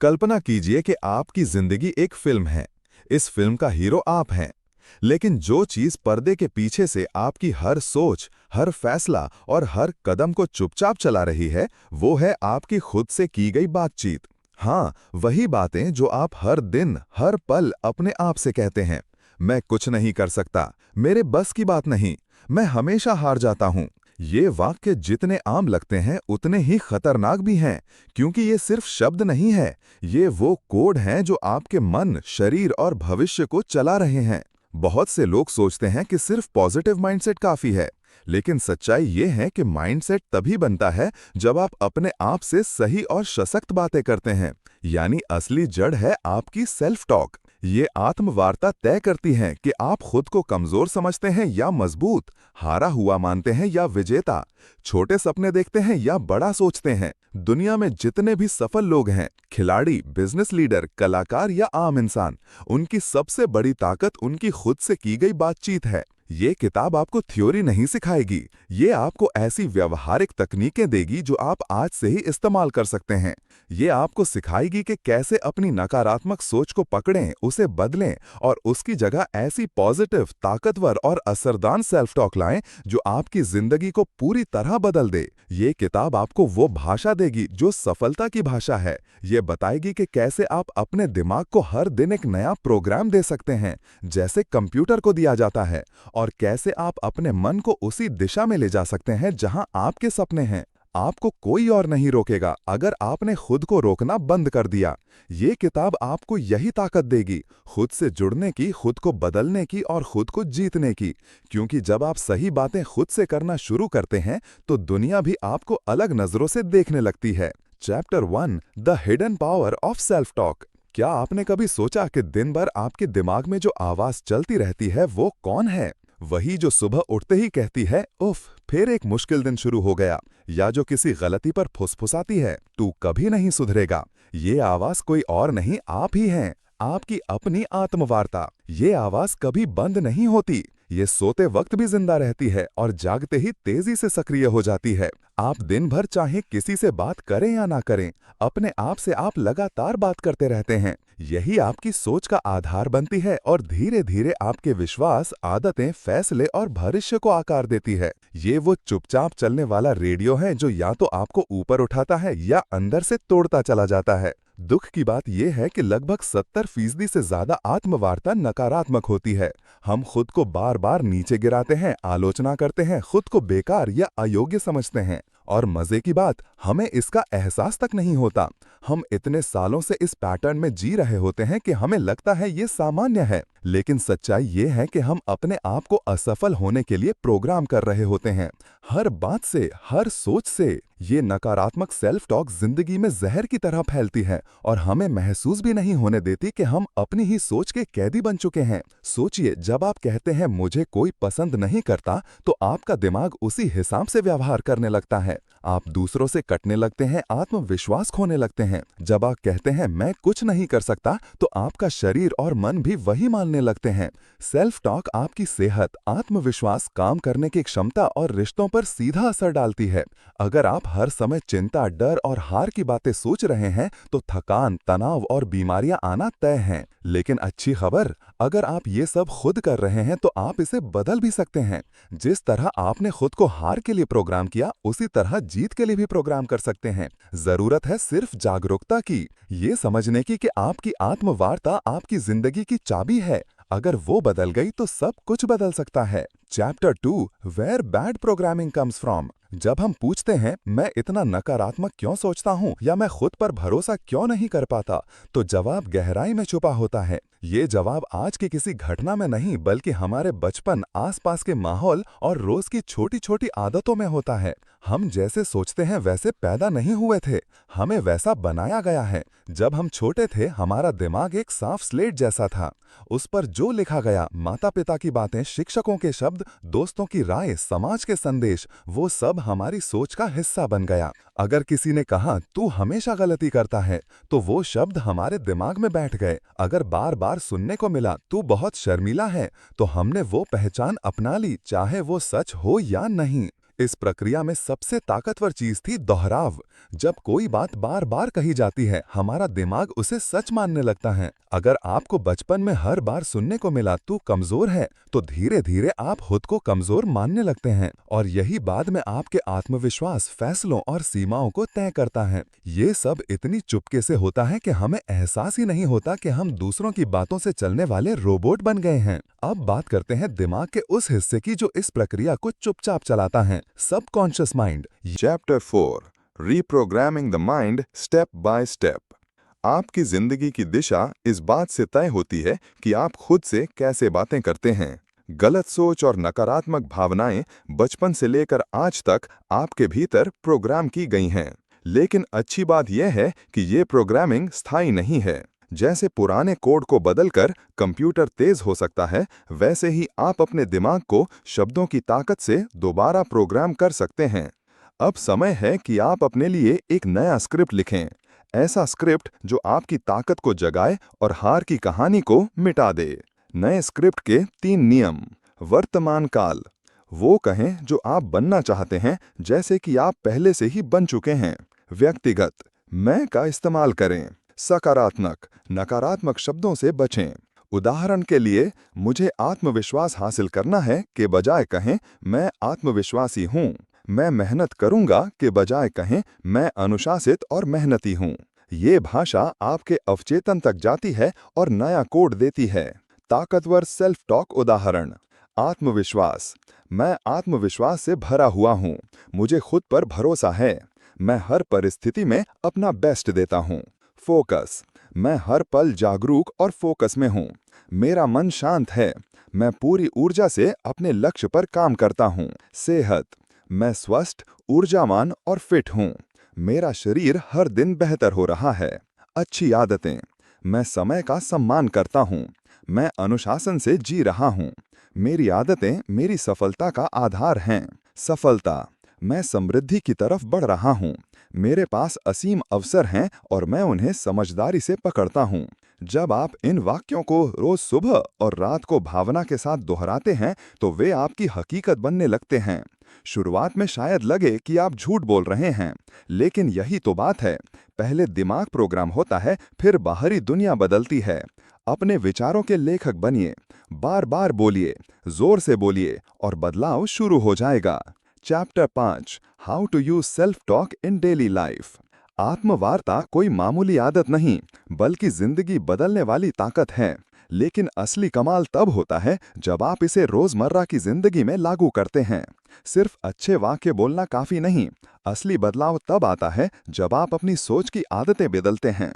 कल्पना कीजिए कि आपकी जिंदगी एक फिल्म है। इस फिल्म का हीरो आप हैं। लेकिन जो चीज पर्दे के पीछे से आपकी हर सोच, हर फैसला और हर कदम को चुपचाप चला रही है, वो है आपकी खुद से की गई बातचीत। हाँ, वही बातें जो आप हर दिन, हर पल अपने आप से कहते हैं। मैं कुछ नहीं कर सकता, मेरे बस की बात नहीं, मैं हमेशा हार जाता हूँ। ये वाक्य जितने आम लगते हैं उतने ही खतरनाक भी हैं, क्योंकि ये सिर्फ शब्द नहीं है, ये वो कोड हैं जो आपके मन, शरीर और भविष्य को चला रहे हैं। बहुत से लोग सोचते हैं कि सिर्फ पॉजिटिव माइंडसेट काफी है, लेकिन सच्चाई ये है कि माइंडसेट तभी बनता है जब आप अपने आप से सही और सशक्त बातें करते हैं। यानी असली जड़ है आपकी सेल्फ टॉक। ये आत्मवार्ता तय करती है कि आप खुद को कमजोर समझते हैं या मजबूत, हारा हुआ मानते हैं या विजेता, छोटे सपने देखते हैं या बड़ा सोचते हैं। दुनिया में जितने भी सफल लोग हैं, खिलाड़ी, बिजनेस लीडर, कलाकार या आम इंसान, उनकी सबसे बड़ी ताकत उनकी खुद से की गई बातचीत है। ये किताब आपको थ्योरी नहीं सिखाएगी, ये आपको ऐसी व्यवहारिक तकनीकें देगी जो आप आज से ही इस्तेमाल कर सकते हैं। ये आपको सिखाएगी कि कैसे अपनी नकारात्मक सोच को पकड़ें, उसे बदलें और उसकी जगह ऐसी पॉजिटिव, ताकतवर और असरदार सेल्फ टॉक लाएं जो आपकी जिंदगी को पूरी तरह बदल दे। ये किताब आपको वो भाषा देगी जो सफलता की भाषा है। ये बताएगी कि कैसे आप अपने दिमाग को हर दिन एक नया प्रोग्राम दे सकते हैं, जैसे कंप्यूटर को दिया जाता है, और कैसे आप अपने मन को उसी दिशा में ले जा सकते हैं जहां आपके सपने हैं। आपको कोई और नहीं रोकेगा अगर आपने खुद को रोकना बंद कर दिया। ये किताब आपको यही ताकत देगी, खुद से जुड़ने की, खुद को बदलने की और खुद को जीतने की। क्योंकि जब आप सही बातें खुद से करना शुरू करते हैं तो दुनिया भी आपको अलग नजरों से देखने लगती है। Chapter 1, the hidden power of self talk. क्या आपने कभी सोचा कि दिन भर आपके दिमाग में जो आवाज चलती रहती है वो कौन है? वही जो सुबह उठते ही कहती है, उफ, फिर एक मुश्किल दिन शुरू हो गया, या जो किसी गलती पर फुसफुसाती है, तू कभी नहीं सुधरेगा। ये आवाज कोई और नहीं, आप ही हैं, आपकी अपनी आत्मवार्ता। ये आवाज कभी बंद नहीं होती, ये सोते वक्त भी जिंदा रहती है और जागते ही तेजी से सक्रिय हो जाती है। आप दिन भर चाहे किसी से बात करें या ना करें, अपने आप से आप लगातार बात करते रहते हैं। यही आपकी सोच का आधार बनती है और धीरे धीरे आपके विश्वास, आदतें, फैसले और भविष्य को आकार देती है। ये वो चुपचाप चलने वाला रेडियो है जो या तो आपको ऊपर उठाता है या अंदर से तोड़ता चला जाता है। दुख की बात यह है कि लगभग 70% से ज्यादा आत्मवार्ता नकारात्मक होती है। हम खुद को बार बार नीचे गिराते हैं, आलोचना करते हैं, खुद को बेकार या अयोग्य समझते हैं। और मजे की बात, हमें इसका एहसास तक नहीं होता। हम इतने सालों से इस पैटर्न में जी रहे होते हैं कि हमें लगता है ये सामान्य है, लेकिन सच्चाई ये है कि हम अपने आप को असफल होने के लिए प्रोग्राम कर रहे होते हैं। हर बात से, हर सोच से ये नकारात्मक सेल्फ टॉक जिंदगी में जहर की तरह फैलती है और हमें महसूस भी नहीं होने देती कि हम अपनी ही सोच के कैदी बन चुके हैं। सोचिए, जब आप कहते हैं मुझे कोई पसंद नहीं करता, तो आपका दिमाग उसी हिसाब से व्यवहार करने लगता है। आप दूसरों से कटने लगते हैं, आत्मविश्वास खोने लगते हैं। जब आप कहते हैं मैं कुछ नहीं कर सकता, तो आपका शरीर और मन भी वही मानने लगते हैं। सेल्फ टॉक आपकी सेहत, आत्मविश्वास, काम करने की क्षमता और रिश्तों पर सीधा असर डालती है। अगर आप हर समय चिंता, डर और हार की बातें सोच रहे हैं, तो थकान, तनाव और बीमारियां आना तय हैं। लेकिन अच्छी खबर, अगर आप ये सब खुद कर रहे हैं तो आप इसे बदल भी सकते हैं। जिस तरह आपने खुद को हार के लिए प्रोग्राम किया, उसी तरह जीत के लिए भी प्रोग्राम कर सकते हैं। जरूरत है सिर्फ जागरूकता की, ये समझने की कि आपकी आत्मवार्ता आपकी जिंदगी की चाबी है। अगर वो बदल गई तो सब कुछ बदल सकता है। Chapter 2, where bad programming comes from. जब हम पूछते हैं मैं इतना नकारात्मक क्यों सोचता हूँ या मैं खुद पर भरोसा क्यों नहीं कर पाता, तो जवाब गहराई में छुपा होता है। ये जवाब आज की किसी घटना में नहीं, बल्कि हमारे बचपन, आसपास के माहौल और रोज की छोटी छोटी आदतों में होता है। हम जैसे सोचते हैं वैसे पैदा नहीं हुए थे, हमें वैसा बनाया गया है। जब हम छोटे थे, हमारा दिमाग एक साफ स्लेट जैसा था। उस पर जो लिखा गया, माता पिता की बातें, शिक्षकों के शब्द, दोस्तों की राय, समाज के संदेश, वो सब हमारी सोच का हिस्सा बन गया। अगर किसी ने कहा तू हमेशा गलती करता है, तो वो शब्द हमारे दिमाग में बैठ गए। अगर बार बार सुनने को मिला तू बहुत शर्मीला है, तो हमने वो पहचान अपना ली, चाहे वो सच हो या नहीं। इस प्रक्रिया में सबसे ताकतवर चीज थी दोहराव। जब कोई बात बार बार कही जाती है, हमारा दिमाग उसे सच मानने लगता है। अगर आपको बचपन में हर बार सुनने को मिला तू कमजोर है, तो धीरे धीरे आप खुद को कमजोर मानने लगते हैं, और यही बाद में आपके आत्मविश्वास, फैसलों और सीमाओं को तय करता है। ये सब इतनी चुपके से होता है कि हमें एहसास ही नहीं होता कि हम दूसरों की बातों से चलने वाले रोबोट बन गए हैं। अब बात करते हैं दिमाग के उस हिस्से की जो इस प्रक्रिया को चुपचाप चलाता है, subconscious mind. Chapter 4, reprogramming the mind step by step. आपकी जिंदगी की दिशा इस बात से तय होती है कि आप खुद से कैसे बातें करते हैं। गलत सोच और नकारात्मक भावनाएं बचपन से लेकर आज तक आपके भीतर प्रोग्राम की गई हैं। लेकिन अच्छी बात यह है कि ये प्रोग्रामिंग स्थायी नहीं है। जैसे पुराने कोड को बदलकर कंप्यूटर तेज हो सकता है, वैसे ही आप अपने दिमाग को शब्दों की ताकत से दोबारा प्रोग्राम कर सकते हैं। अब समय है कि आप अपने लिए एक नया स्क्रिप्ट लिखें। ऐसा स्क्रिप्ट जो आपकी ताकत को जगाए और हार की कहानी को मिटा दे। नए स्क्रिप्ट के 3 नियम। वर्तमान काल, वो कहें जो आप बनना चाहते हैं, जैसे कि आप पहले से ही बन चुके हैं। व्यक्तिगत, मैं का इस्तेमाल करें। सकारात्मक, नकारात्मक शब्दों से बचें। उदाहरण के लिए, मुझे आत्मविश्वास हासिल करना है के बजाय कहें मैं आत्मविश्वासी हूँ। मैं मेहनत करूंगा के बजाय कहें मैं अनुशासित और मेहनती हूँ। ये भाषा आपके अवचेतन तक जाती है और नया कोड देती है। ताकतवर सेल्फ टॉक उदाहरण। आत्मविश्वास, मैं आत्मविश्वास से भरा हुआ हूँ। मुझे खुद पर भरोसा है। मैं हर परिस्थिति में अपना बेस्ट देता हूँ। फोकस, मैं हर पल जागरूक और फोकस में हूँ। मेरा मन शांत है। मैं पूरी ऊर्जा से अपने लक्ष्य पर काम करता हूँ। सेहत, मैं स्वस्थ, ऊर्जावान और फिट हूँ। मेरा शरीर हर दिन बेहतर हो रहा है। अच्छी आदतें, मैं समय का सम्मान करता हूँ। मैं अनुशासन से जी रहा हूँ। मेरी आदतें मेरी सफलता का आधार हैं। सफलता, मैं समृद्धि की तरफ बढ़ रहा हूँ। मेरे पास असीम अवसर हैं और मैं उन्हें समझदारी से पकड़ता हूँ। जब आप इन वाक्यों को रोज सुबह और रात को भावना के साथ दोहराते हैं, तो वे आपकी हकीकत बनने लगते हैं। शुरुआत में शायद लगे कि आप झूठ बोल रहे हैं, लेकिन यही तो बात है। पहले दिमाग प्रोग्राम होता है, फिर बाहरी दुनिया बदलती है। अपने विचारों के लेखक बनिए। बार बार बोलिए, जोर से बोलिए, और बदलाव शुरू हो जाएगा। Chapter 5, how to use self talk in daily life. आत्मवार्ता कोई मामूली आदत नहीं, बल्कि जिंदगी बदलने वाली ताकत है। लेकिन असली कमाल तब होता है जब आप इसे रोजमर्रा की जिंदगी में लागू करते हैं। सिर्फ अच्छे वाक्य बोलना काफी नहीं, असली बदलाव तब आता है जब आप अपनी सोच की आदतें बदलते हैं।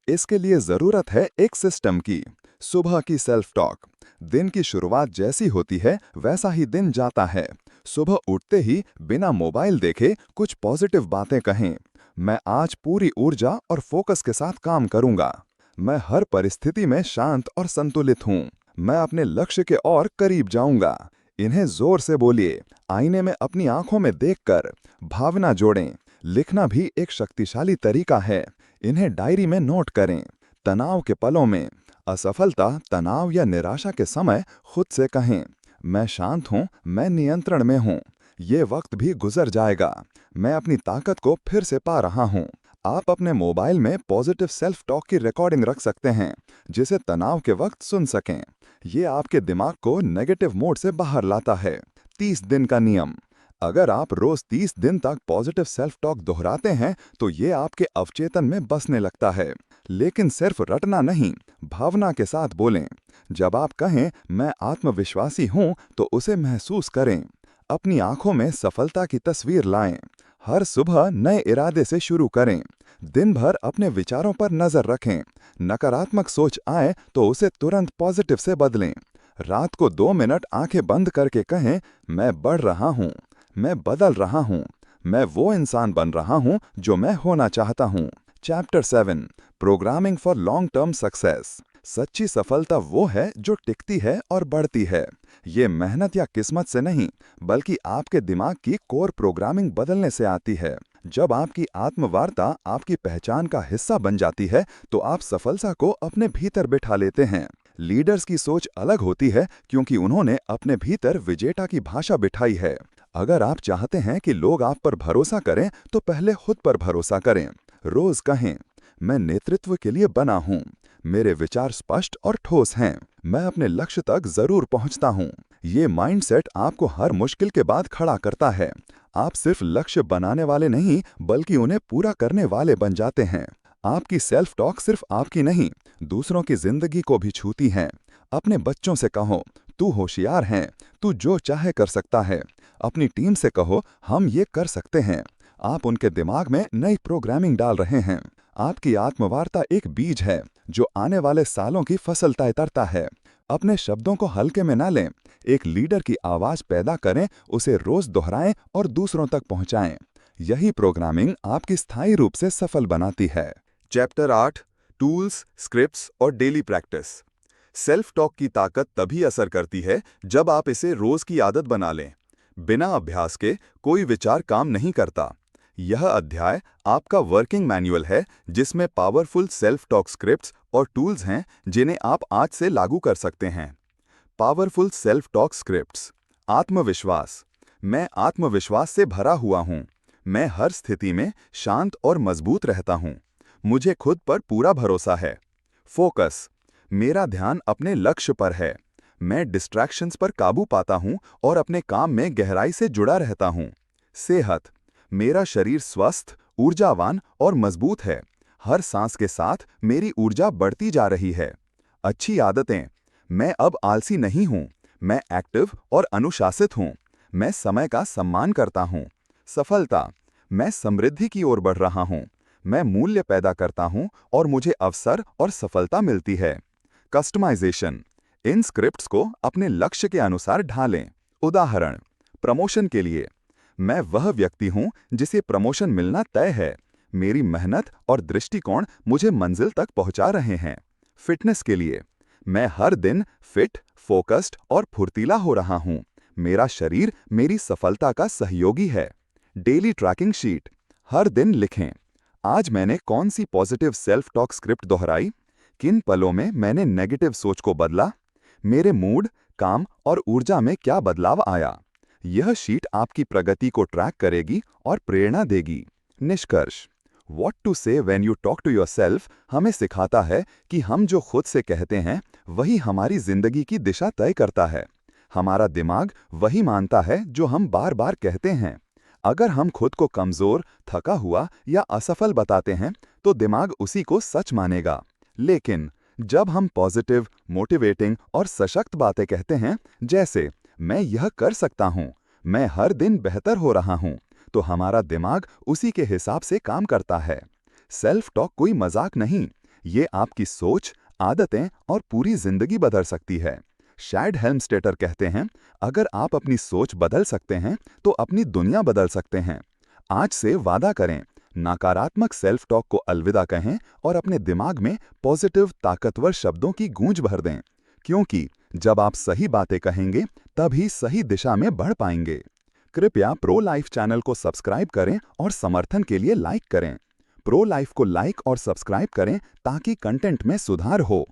इसके लिए जरूरत है एक सिस्टम की। सुबह की सेल्फ टॉक, दिन की शुरुआत जैसी होती है वैसा ही दिन जाता है। सुबह उठते ही बिना मोबाइल देखे कुछ पॉजिटिव बातें कहें। मैं आज पूरी ऊर्जा और फोकस के साथ काम करूंगा। मैं हर परिस्थिति में शांत और संतुलित हूँ। मैं अपने लक्ष्य के और करीब जाऊंगा। इन्हें जोर से बोलिए, आईने में अपनी आंखों में देखकर। भावना जोड़ें, लिखना भी एक शक्तिशाली तरीका है। इन्हें डायरी में नोट करें। तनाव के पलों में, असफलता, तनाव या निराशा के समय खुद से कहें, मैं शांत हूँ, मैं नियंत्रण में हूँ। ये वक्त भी गुजर जाएगा। मैं अपनी ताकत को फिर से पा रहा हूँ। आप अपने मोबाइल में पॉजिटिव सेल्फ टॉक की रिकॉर्डिंग रख सकते हैं, जिसे तनाव के वक्त सुन सकें। ये आपके दिमाग को नेगेटिव मोड से बाहर लाता है। 30 दिन का नियम। अगर आप रोज 30 दिन तक पॉजिटिव सेल्फ टॉक दोहराते हैं, तो ये आपके अवचेतन में बसने लगता है। लेकिन सिर्फ रटना नहीं, भावना के साथ बोलें। जब आप कहें मैं आत्मविश्वासी हूं, तो उसे महसूस करें। अपनी आंखों में सफलता की तस्वीर लाएं। हर सुबह नए इरादे से शुरू करें। दिन भर अपने विचारों पर नजर रखें। नकारात्मक सोच आए तो उसे तुरंत पॉजिटिव से बदलें। रात को 2 मिनट आंखें बंद करके कहें, मैं बढ़ रहा हूँ, मैं बदल रहा हूँ, मैं वो इंसान बन रहा हूँ जो मैं होना चाहता हूँ। Chapter 7, programming for long term success. सच्ची सफलता वो है जो टिकती है और बढ़ती है। ये मेहनत या किस्मत से नहीं, बल्कि आपके दिमाग की कोर प्रोग्रामिंग बदलने से आती है। जब आपकी आत्मवार्ता आपकी पहचान का हिस्सा बन जाती है, तो आप सफलता को अपने भीतर बिठा लेते हैं। लीडर्स की सोच अलग होती है, क्योंकि उन्होंने अपने भीतर विजेता की भाषा बिठाई है। अगर आप चाहते हैं कि लोग आप पर भरोसा करें तो पहले खुद पर भरोसा करें। रोज कहें, मैं नेतृत्व के लिए बना हूं, मेरे विचार स्पष्ट और ठोस हैं, मैं अपने लक्ष्य तक जरूर पहुंचता हूं। ये माइंडसेट आपको हर मुश्किल के बाद खड़ा करता है। आप सिर्फ लक्ष्य बनाने वाले नहीं बल्कि उन्हें पूरा करने वाले बन जाते हैं। आपकी सेल्फ टॉक सिर्फ आपकी नहीं, दूसरों की जिंदगी को भी छूती है। अपने बच्चों से कहो, तू होशियार है, तू जो चाहे कर सकता है। अपनी टीम से कहो, हम ये कर सकते हैं। आप उनके दिमाग में नई प्रोग्रामिंग डाल रहे हैं। आपकी आत्मवार्ता एक बीज है जो आने वाले सालों की फसल तय करता है। अपने शब्दों को हल्के में ना लें। एक लीडर की आवाज पैदा करें, उसे रोज दोहराएं और दूसरों तक पहुंचाएं। यही प्रोग्रामिंग आपकी स्थायी रूप से सफल बनाती है। चैप्टर 8, टूल्स, स्क्रिप्ट्स और डेली प्रैक्टिस। सेल्फ टॉक की ताकत तभी असर करती है जब आप इसे रोज की आदत बना लें। बिना अभ्यास के कोई विचार काम नहीं करता। यह अध्याय आपका वर्किंग मैनुअल है जिसमें पावरफुल सेल्फ टॉक स्क्रिप्ट्स और टूल्स हैं जिन्हें आप आज से लागू कर सकते हैं। Powerful self talk scripts. आत्मविश्वास। मैं आत्मविश्वास से भरा हुआ हूं। मैं हर स्थिति में शांत और मजबूत रहता हूं। मुझे खुद पर पूरा भरोसा है। फोकस। मेरा ध्यान अपने लक्ष्य पर है। मैं डिस्ट्रैक्शंस पर काबू पाता हूं और अपने काम में गहराई से जुड़ा रहता हूं। सेहत। मेरा शरीर स्वस्थ, ऊर्जावान और मजबूत है। हर सांस के साथ मेरी ऊर्जा बढ़ती जा रही है। अच्छी आदतें। मैं अब आलसी नहीं हूं। मैं एक्टिव और अनुशासित हूं। मैं समय का सम्मान करता हूं। सफलता। मैं समृद्धि की ओर बढ़ रहा हूं। मैं मूल्य पैदा करता हूं और मुझे अवसर और सफलता मिलती है। कस्टमाइजेशन। इन स्क्रिप्ट्स को अपने लक्ष्य के अनुसार ढालें। उदाहरण, प्रमोशन के लिए, मैं वह व्यक्ति हूं जिसे प्रमोशन मिलना तय है। मेरी मेहनत और दृष्टिकोण मुझे मंजिल तक पहुंचा रहे हैं। फिटनेस के लिए, मैं हर दिन फिट, फोकस्ड और फुर्तीला हो रहा हूं। मेरा शरीर मेरी सफलता का सहयोगी है। Daily trekking sheet. हर दिन लिखें, आज मैंने कौन सी पॉजिटिव सेल्फ टॉक स्क्रिप्ट दोहराई, किन पलों में मैंने नेगेटिव सोच को बदला, मेरे मूड, काम और ऊर्जा में क्या बदलाव आया। यह शीट आपकी प्रगति को ट्रैक करेगी और प्रेरणा देगी। निष्कर्ष, What to say when you talk to yourself हमें सिखाता है कि हम जो खुद से कहते हैं वही हमारी जिंदगी की दिशा तय करता है। हमारा दिमाग वही मानता है जो हम बार बार कहते हैं। अगर हम खुद को कमजोर, थका हुआ या असफल बताते हैं तो दिमाग उसी को सच मानेगा। लेकिन जब हम पॉजिटिव, मोटिवेटिंग और सशक्त बातें कहते हैं, जैसे मैं यह कर सकता हूं, मैं हर दिन बेहतर हो रहा हूं, तो हमारा दिमाग उसी के हिसाब से काम करता है। सेल्फ टॉक कोई मजाक नहीं, ये आपकी सोच, आदतें और पूरी जिंदगी बदल सकती है। शैड हेल्मस्टेटर कहते हैं, अगर आप अपनी सोच बदल सकते हैं तो अपनी दुनिया बदल सकते हैं। आज से वादा करें, नकारात्मक सेल्फ टॉक को अलविदा कहें और अपने दिमाग में पॉजिटिव, ताकतवर शब्दों की गूंज भर दें। क्योंकि जब आप सही बातें कहेंगे तभी सही दिशा में बढ़ पाएंगे। कृपया प्रो लाइफ चैनल को सब्सक्राइब करें और समर्थन के लिए लाइक करें। प्रो लाइफ को लाइक और सब्सक्राइब करें ताकि कंटेंट में सुधार हो।